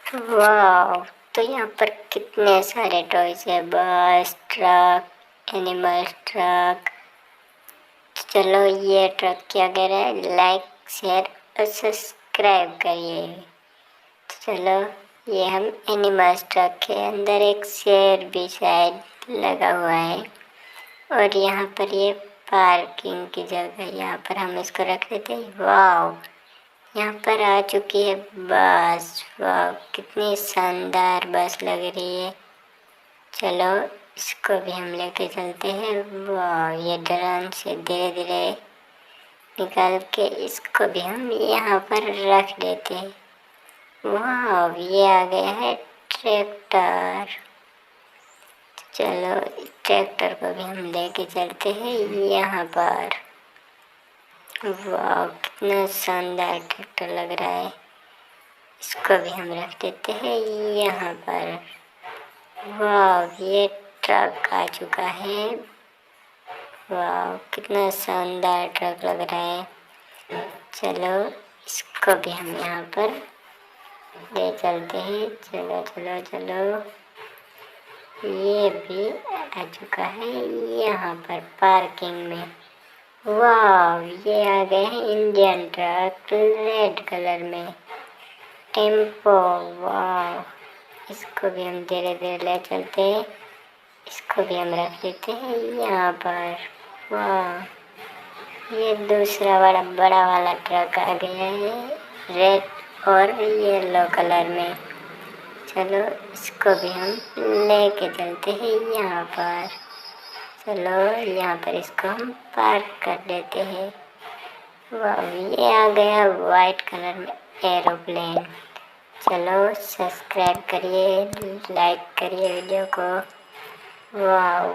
वाह, तो यहाँ पर कितने सारे टॉयज है, बस, ट्रक, एनिमल ट्रक। चलो ये ट्रक क्या कह रहा है, लाइक शेयर और सब्सक्राइब करिए। चलो ये हम एनिमल्स ट्रक के अंदर एक शेर भी शायद लगा हुआ है, और यहाँ पर ये पार्किंग की जगह, यहाँ पर हम इसको रख देते हैं। वाह, यहाँ पर आ चुकी है बस। वाह, कितनी शानदार बस लग रही है। चलो इसको भी हम लेके चलते हैं। वाह, ये ड्रोन से धीरे धीरे निकाल के इसको भी हम यहाँ पर रख देते हैं। वाह, ये आ गया है ट्रैक्टर। चलो ट्रैक्टर को भी हम लेके चलते हैं यहाँ पर। वाह, कितना शानदार ट्रैक्टर लग रहा है। इसको भी हम रख देते हैं यहाँ पर। वाह, ये ट्रक आ चुका है। वाह, कितना शानदार ट्रक लग रहा है। चलो इसको भी हम यहाँ पर ले चलते हैं। चलो चलो चलो, ये भी आ चुका है यहाँ पर पार्किंग में। वाह, ये आ गए हैं इंडियन ट्रक रेड कलर में, टेम्पो। वाह, इसको भी हम धीरे धीरे ले चलते हैं। इसको भी हम रख देते हैं यहाँ पर। वाह, ये दूसरा बड़ा वाला ट्रक आ गया है रेड और येलो कलर में। चलो इसको भी हम लेके चलते हैं यहाँ पर। चलो यहाँ पर इसको हम पार्क कर देते हैं। वाह, ये आ गया वाइट कलर में एरोप्लेन। चलो सब्सक्राइब करिए, लाइक करिए वीडियो को। वाह।